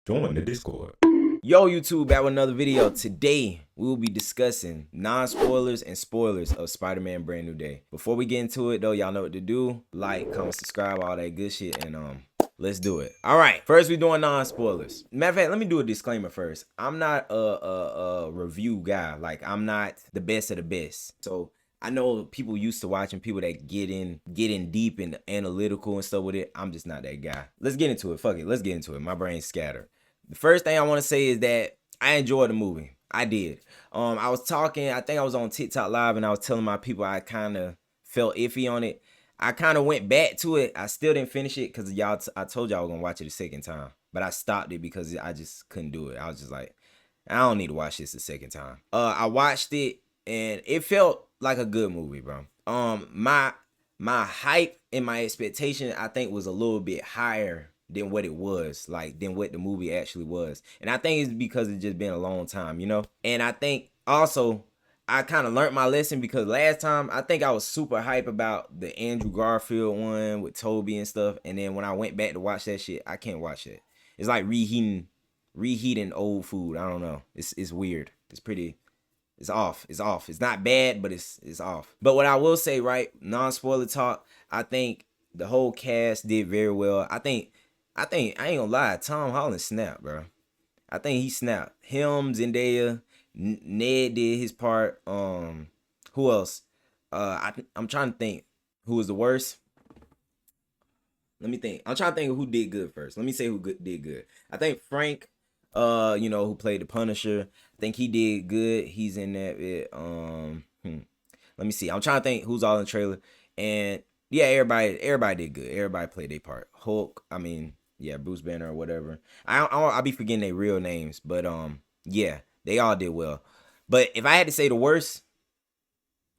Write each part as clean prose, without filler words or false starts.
Join the Discord. Yo, YouTube, back with another video. Today, we will be discussing non-spoilers and spoilers of Spider-Man Brand New Day. Before we get into it, though, y'all know what to do. Like, comment, subscribe, all that good shit, and let's do it. All right, first we doing non-spoilers. Matter of fact, let me do a disclaimer first. I'm not a review guy. Like, I'm not the best of the best. So I know people used to watching people that get in deep and analytical and stuff with it. I'm just not that guy. Let's get into it. Fuck it. Let's get into it. My brain's scattered. The first thing I want to say is that I enjoyed the movie. I did. I was talking, I think I was on TikTok Live, and I was telling my people I kind of felt iffy on it. I kind of went back to it. I still didn't finish it because I told y'all I was going to watch it a second time. But I stopped it because I just couldn't do it. I was just like, I don't need to watch this a second time. I watched it, and it felt like a good movie, bro. My hype and my expectation, I think, was a little bit higher than what it was, like than what the movie actually was. And I think it's because it's just been a long time, you know? And I think also I kind of learned my lesson because last time I think I was super hype about the Andrew Garfield one with Toby and stuff. And then when I went back to watch that shit, I can't watch it. It's like reheating old food. I don't know. It's weird. It's off. It's off. It's not bad, but it's off. But what I will say, right, non-spoiler talk, I think the whole cast did very well. I think I ain't gonna lie, Tom Holland snapped, bro. I think he snapped. Him, Zendaya, Ned did his part. Who else? I'm trying to think who was the worst. Let me think. I'm trying to think of who did good first. Let me say who did good. I think Frank, who played the Punisher. I think he did good. He's in that bit. Let me see. I'm trying to think who's all in the trailer. And yeah, everybody did good. Everybody played their part. Hulk, I mean, yeah, Bruce Banner or whatever. I'll be forgetting their real names, but yeah, they all did well. But if I had to say the worst,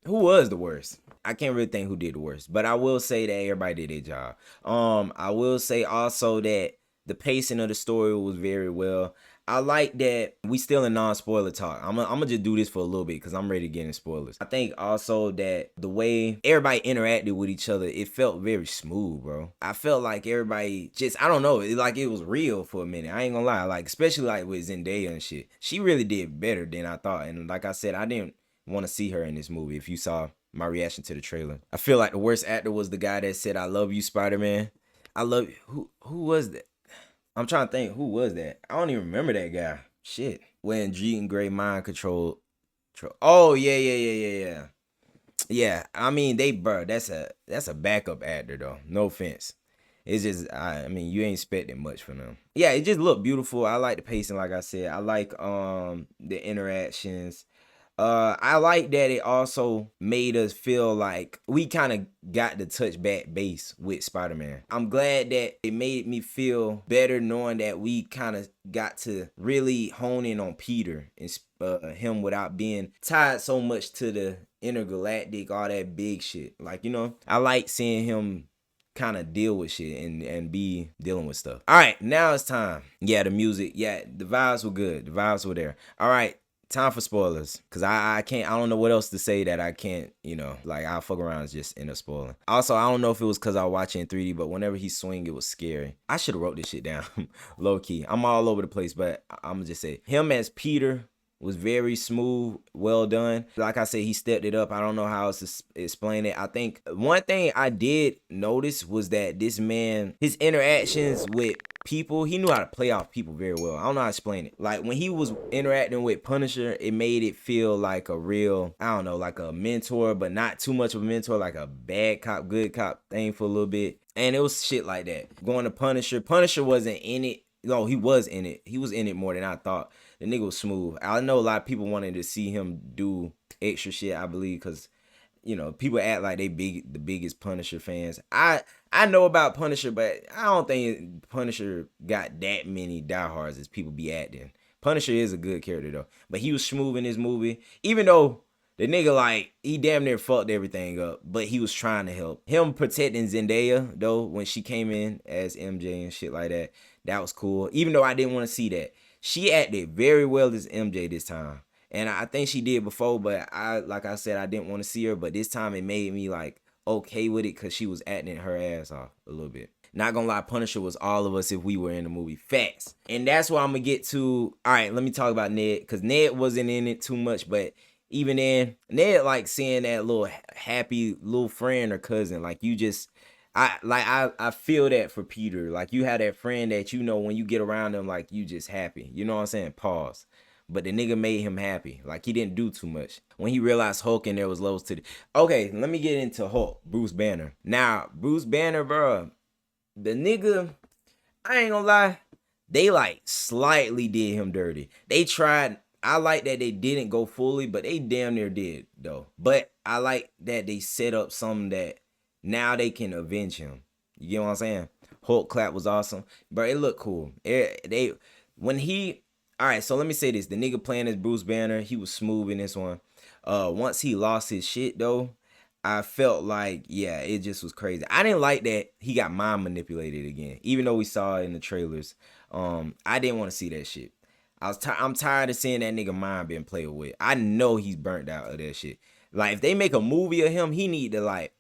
who was the worst? I can't really think who did the worst, but I will say that everybody did their job. I will say also that the pacing of the story was very well. I like that we still in non-spoiler talk. I'm gonna just do this for a little bit because I'm ready to get in spoilers. I think also that the way everybody interacted with each other, it felt very smooth, bro. I felt like everybody just, I don't know, like it was real for a minute. I ain't gonna lie, like especially like with Zendaya and shit. She really did better than I thought, and like I said, I didn't want to see her in this movie. If you saw my reaction to the trailer, I feel like the worst actor was the guy that said, "I love you, Spider-Man." I love you. Who was that? I'm trying to think who was that. I don't even remember that guy. Shit. When Jean Grey mind control. Oh yeah. Yeah, I mean bro. That's a backup actor though. No offense. It's just I mean you ain't expecting much from them. Yeah, it just looked beautiful. I like the pacing, like I said. I like the interactions. I like that it also made us feel like we kind of got to touch back base with Spider-Man. I'm glad that it made me feel better knowing that we kind of got to really hone in on Peter and him without being tied so much to the intergalactic, all that big shit. Like, you know, I like seeing him kind of deal with shit and be dealing with stuff. All right, now it's time. Yeah, the music. Yeah, the vibes were good. The vibes were there. All right, time for spoilers, because I don't know what else to say that I can't, like I'll fuck around and just end up spoiling. Also, I don't know if it was because I was watching in 3D, but whenever he swing, it was scary. I should have wrote this shit down. Low key, I'm all over the place, but I'm gonna just say him as Peter was very smooth, well done. Like I said, he stepped it up. I don't know how else to explain it. I think one thing I did notice was that this man, his interactions with people, he knew how to play off people very well. I don't know how to explain it. Like when he was interacting with Punisher, it made it feel like a real, I don't know, like a mentor, but not too much of a mentor, like a bad cop, good cop thing for a little bit. And it was shit like that. Going to Punisher wasn't in it. No, he was in it. He was in it more than I thought. The nigga was smooth. I know a lot of people wanted to see him do extra shit, I believe, because people act like they the biggest Punisher fans. I know about Punisher, but I don't think Punisher got that many diehards as people be acting. Punisher is a good character though, but he was smooth in this movie, even though the nigga, like, he damn near fucked everything up, but he was trying to help. Him protecting Zendaya though when she came in as MJ and shit like that, that was cool. Even though I didn't want to see that, she acted very well as MJ this time. And I think she did before, but like I said, I didn't want to see her. But this time it made me like okay with it because she was acting her ass off a little bit. Not gonna lie, Punisher was all of us if we were in the movie. Facts. And that's why I'm gonna get to. All right, let me talk about Ned, because Ned wasn't in it too much, but even then, Ned like seeing that little happy little friend or cousin. Like you just, I feel that for Peter. Like you have that friend that you know when you get around them, like you just happy. You know what I'm saying? Pause. But the nigga made him happy. Like he didn't do too much. When he realized Hulk and there was lows to the. Okay, let me get into Hulk, Bruce Banner. Now, Bruce Banner, bro, the nigga, I ain't gonna lie, they like slightly did him dirty. They tried. I like that they didn't go fully, but they damn near did though. But I like that they set up something that now they can avenge him. You get what I'm saying? Hulk clap was awesome, bro. It looked cool. They when he. All right, so let me say this: the nigga playing as Bruce Banner, he was smooth in this one. Once he lost his shit though, I felt like, yeah, it just was crazy. I didn't like that he got mind manipulated again, even though we saw it in the trailers. I didn't want to see that shit. I'm tired of seeing that nigga mind being played with. I know he's burnt out of that shit. Like if they make a movie of him, he need to like,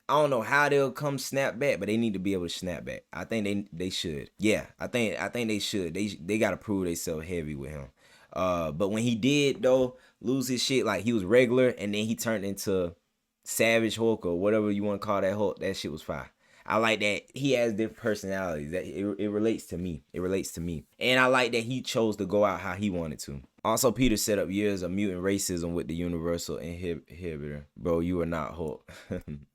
I don't know how they'll come snap back, but they need to be able to snap back. I think they should. Yeah, I think they should. They got to prove themselves heavy with him. But when he did though lose his shit, like he was regular and then he turned into Savage Hulk or whatever you want to call that Hulk, that shit was fire. I like that he has different personalities. That it relates to me. It relates to me. And I like that he chose to go out how he wanted to. Also, Peter set up years of mutant racism with the universal inhibitor. Bro, you are not Hulk.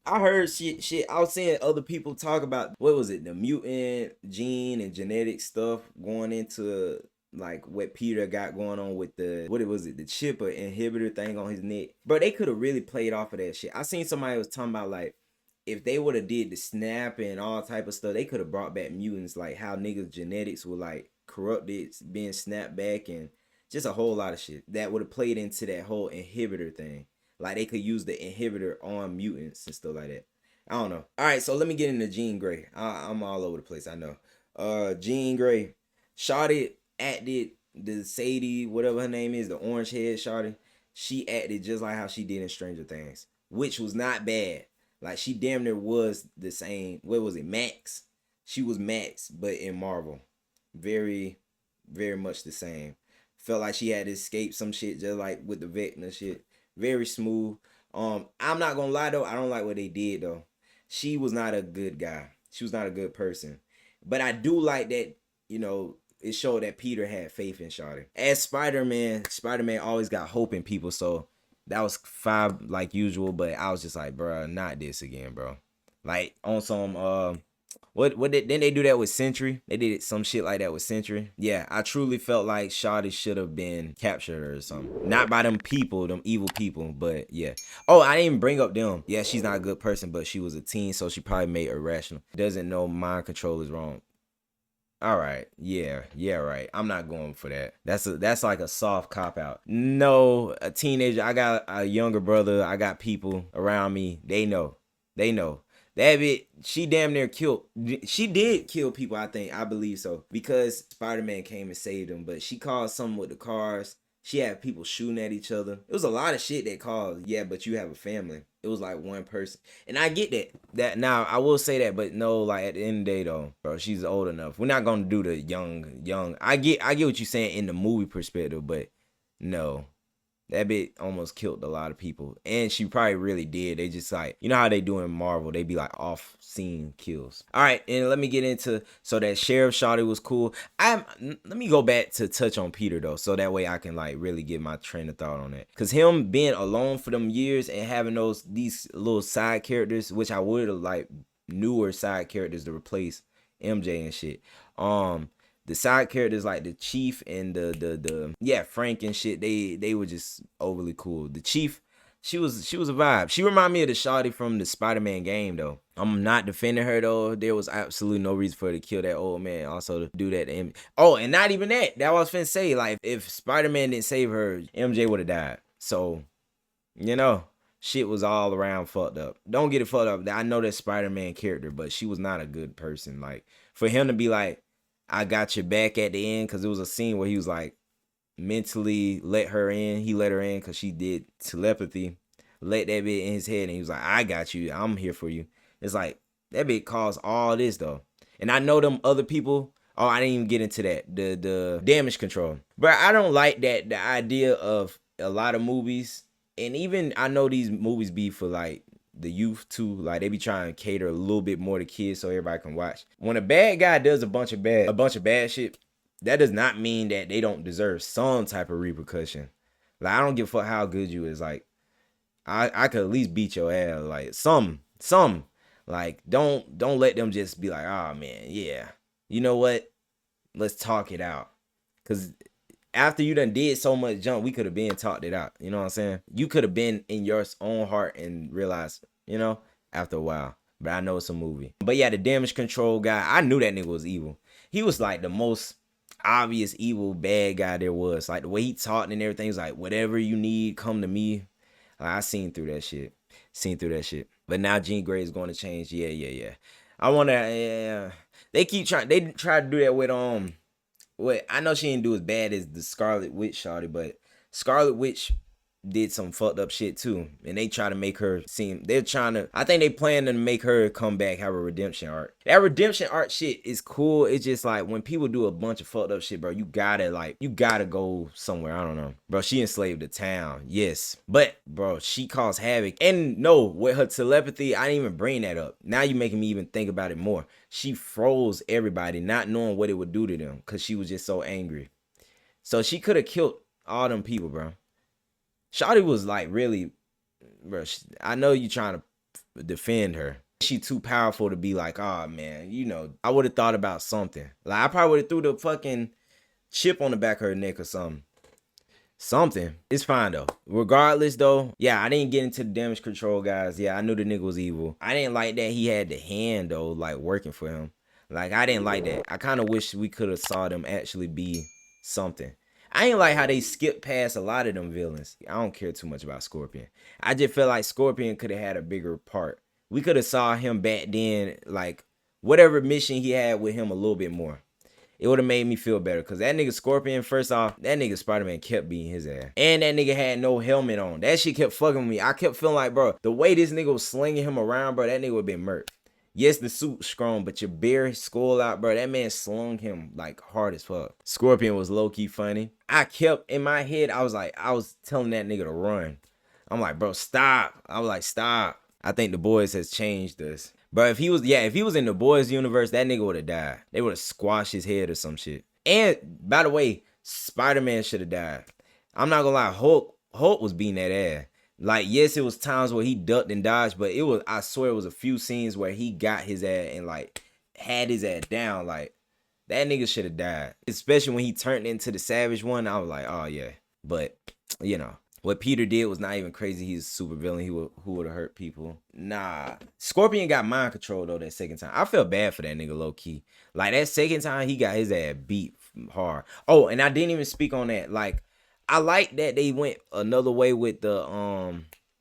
I heard shit. I was seeing other people talk about, what was it, the mutant gene and genetic stuff going into like what Peter got going on with the, what it was, the chip or inhibitor thing on his neck. Bro, they could have really played off of that shit. I seen somebody was talking about like, if they would have did the snap and all type of stuff, they could have brought back mutants, like how niggas genetics were like corrupted, being snapped back, and just a whole lot of shit that would have played into that whole inhibitor thing. Like they could use the inhibitor on mutants and stuff like that. I don't know. All right, so let me get into Jean Grey. I'm all over the place, I know. Jean Grey, Shawty acted, the Sadie, whatever her name is, the orange head Shawty, she acted just like how she did in Stranger Things, which was not bad. Like she damn near was the same. What was it? Max. She was Max, but in Marvel. Very, very much the same. Felt like she had to escape some shit just like with the Vecna shit. Very smooth. I'm not gonna lie though, I don't like what they did though. She was not a good guy. She was not a good person. But I do like that, you know, it showed that Peter had faith in Shawty. As Spider-Man always got hope in people, so that was 5 like usual, but I was just like, bro, not this again, bro. Like on some what did then they do that with Sentry? They did some shit like that with Sentry. Yeah, I truly felt like Shawty should have been captured or something. Not by them people, them evil people, but yeah. Oh, I didn't even bring up them. Yeah, she's not a good person, but she was a teen, so she probably made irrational. Doesn't know mind control is wrong. All right, yeah, right. I'm not going for that. That's like a soft cop out. No, a teenager. I got a younger brother. I got people around me. They know. That bit, she damn near killed. She did kill people. I believe so, because Spider-Man came and saved them. But she caused something with the cars. She had people shooting at each other. It was a lot of shit that caused. Yeah, but you have a family. It was like one person. And I get that. That now I will say that, but no, like at the end of the day though, bro, she's old enough. We're not gonna do the young. I get what you're saying in the movie perspective, but no. That bit almost killed a lot of people. And she probably really did. They just like, you know how they do in Marvel, they be like off scene kills. All right, and let me get into, so that Sheriff Shawty was cool. Let me go back to touch on Peter though, so that way I can like really get my train of thought on that. Cause him being alone for them years and having these little side characters, which I would have like newer side characters to replace MJ and shit. The side characters like the Chief and the Frank and shit, they were just overly cool. The Chief, she was a vibe. She reminded me of the Shawty from the Spider-Man game though. I'm not defending her though. There was absolutely no reason for her to kill that old man. Also to do that to him. Oh, and not even that. That was finna say, like, if Spider-Man didn't save her, MJ would have died. So, you know, shit was all around fucked up. Don't get it fucked up. I know that Spider-Man character, but she was not a good person. Like, for him to be like, I got your back at the end, because it was a scene where he was like mentally let her in. He let her in because she did telepathy, let that bit in his head, and he was like, I got you, I'm here for you. It's like that bit caused all this though. And I know them other people. Oh, I didn't even get into that. The damage control. But I don't like that, the idea of a lot of movies. And even I know these movies be for like the youth too. Like they be trying to cater a little bit more to kids so everybody can watch. When a bad guy does a bunch of bad shit, that does not mean that they don't deserve some type of repercussion. Like I don't give a fuck how good you is. Like I could at least beat your ass. Like some. Like don't let them just be like, oh man, yeah. You know what? Let's talk it out. Cause after you done did so much junk, we could have been talked it out. You know what I'm saying? You could have been in your own heart and realized, you know, after a while. But I know it's a movie. But yeah, the damage control guy, I knew that nigga was evil. He was like the most obvious evil bad guy there was. Like the way he talked and everything was like, whatever you need, come to me. Like, I seen through that shit. But now Jean Grey is going to change. Yeah. I want to, yeah. They try to do that with, what I know she didn't do as bad as the Scarlet Witch shawty, but Scarlet Witch did some fucked up shit too. And they try to make her seem, I think they plan to make her come back, have a redemption arc. That redemption arc shit is cool. It's just like when people do a bunch of fucked up shit, bro, you gotta go somewhere. I don't know. Bro, she enslaved the town. Yes. But, bro, she caused havoc. And no, with her telepathy, I didn't even bring that up. Now you're making me even think about it more. She froze everybody, not knowing what it would do to them because she was just so angry. So she could have killed all them people, bro. Shawty was like really, bro, I know you trying to defend her. She too powerful to be like, oh man, you know, I would have thought about something. Like I probably would have threw the fucking chip on the back of her neck or something. It's fine though. Regardless though, yeah, I didn't get into the damage control guys. Yeah, I knew the nigga was evil. I didn't like that he had the hand though, like working for him. Like I didn't like that. I kind of wish we could have saw them actually be something. I ain't like how they skipped past a lot of them villains. I don't care too much about Scorpion. I just feel like Scorpion could have had a bigger part. We could have saw him back then, like whatever mission he had with him a little bit more. It would have made me feel better. Because that nigga Scorpion, first off, that nigga Spider-Man kept beating his ass. And that nigga had no helmet on. That shit kept fucking with me. I kept feeling like, bro, the way this nigga was slinging him around, bro, that nigga would have been murked. Yes, the suit's strong, but your bare skull out, bro. That man slung him like hard as fuck. Scorpion was low-key funny. I kept, in my head, I was telling that nigga to run. I'm like, bro, stop. I was like, stop. I think The Boys has changed us. Bro, if he was in The Boys universe, that nigga would have died. They would have squashed his head or some shit. And, by the way, Spider-Man should have died. I'm not gonna lie, Hulk was beating that ass. Like, yes, it was times where he ducked and dodged, but I swear it was a few scenes where he got his ass and, like, had his ass down. Like, that nigga should have died. Especially when he turned into the Savage one, I was like, oh, yeah. But, you know, what Peter did was not even crazy. He's a super villain who would have hurt people. Nah. Scorpion got mind control, though, that second time. I felt bad for that nigga, low-key. Like, that second time, he got his ass beat hard. Oh, and I didn't even speak on that. Like, I like that they went another way with the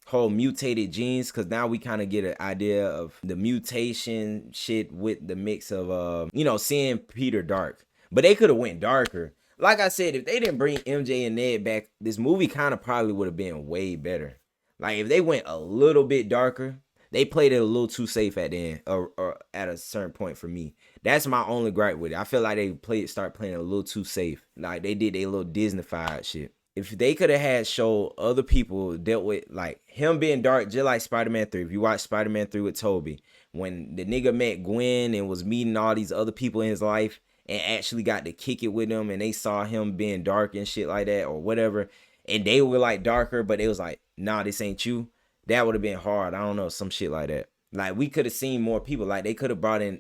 whole mutated genes, because now we kind of get an idea of the mutation shit with the mix of you know, seeing Peter dark. But they could have went darker. Like I said, if they didn't bring MJ and Ned back, this movie kind of probably would have been way better. Like if they went a little bit darker, they played it a little too safe at the end, or at a certain point for me. That's my only gripe with it. I feel like they start playing a little too safe. Like they did a little Disney-fied shit. If they could have had show other people dealt with like him being dark, just like Spider-Man 3. If you watch Spider-Man 3 with Tobey, when the nigga met Gwen and was meeting all these other people in his life and actually got to kick it with them, and they saw him being dark and shit like that or whatever, and they were like darker, but they was like, nah, this ain't you. That would have been hard. I don't know, some shit like that. Like we could have seen more people. Like they could have brought in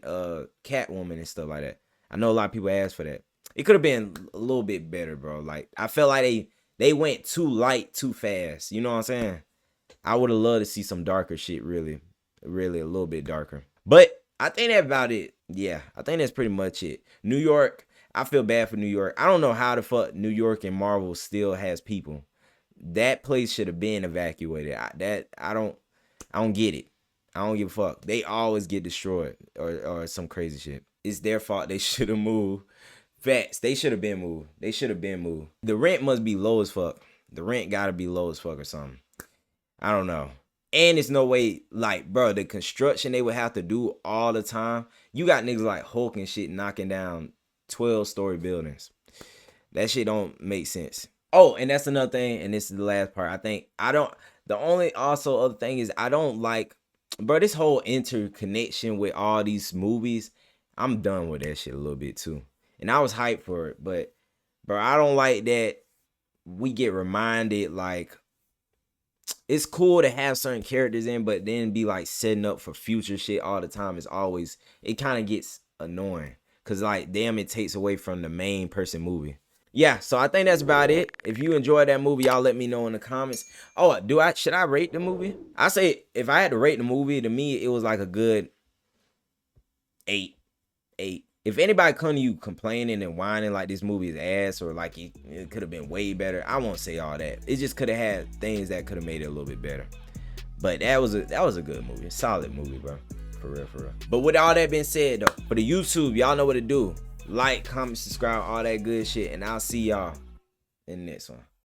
Catwoman and stuff like that. I know a lot of people asked for that. It could have been a little bit better, bro. Like I felt like they went too light too fast. You know what I'm saying? I would have loved to see some darker shit, really a little bit darker. But I think that's about it. Yeah, I think that's pretty much it. New York, I feel bad for New York. I don't know how the fuck New York and Marvel still has people. That place should have been evacuated. I don't get it. I don't give a fuck. They always get destroyed or some crazy shit. It's their fault. They should have moved. Facts. They should have been moved. The rent must be low as fuck. The rent gotta be low as fuck or something. I don't know. And it's no way, like, bro, the construction they would have to do all the time. You got niggas like Hulk and shit knocking down 12-story buildings. That shit don't make sense. Oh, and that's another thing, and this is the last part. The only also other thing is I don't like, bro, this whole interconnection with all these movies. I'm done with that shit a little bit too. And I was hyped for it, but bro, I don't like that we get reminded, like, it's cool to have certain characters in, but then be like setting up for future shit all the time is always, it kind of gets annoying. Cause like, damn, it takes away from the main person movie. Yeah, so I think that's about it. If you enjoyed that movie, y'all let me know in the comments. Oh, should I rate the movie? I say if I had to rate the movie, to me, it was like a good 8. If anybody come to you complaining and whining like this movie is ass or like it could have been way better, I won't say all that. It just could have had things that could have made it a little bit better. But that was a good movie, solid movie, bro. For real. But with all that being said, though, for the YouTube, y'all know what to do. Like, comment, subscribe, all that good shit, and I'll see y'all in the next one.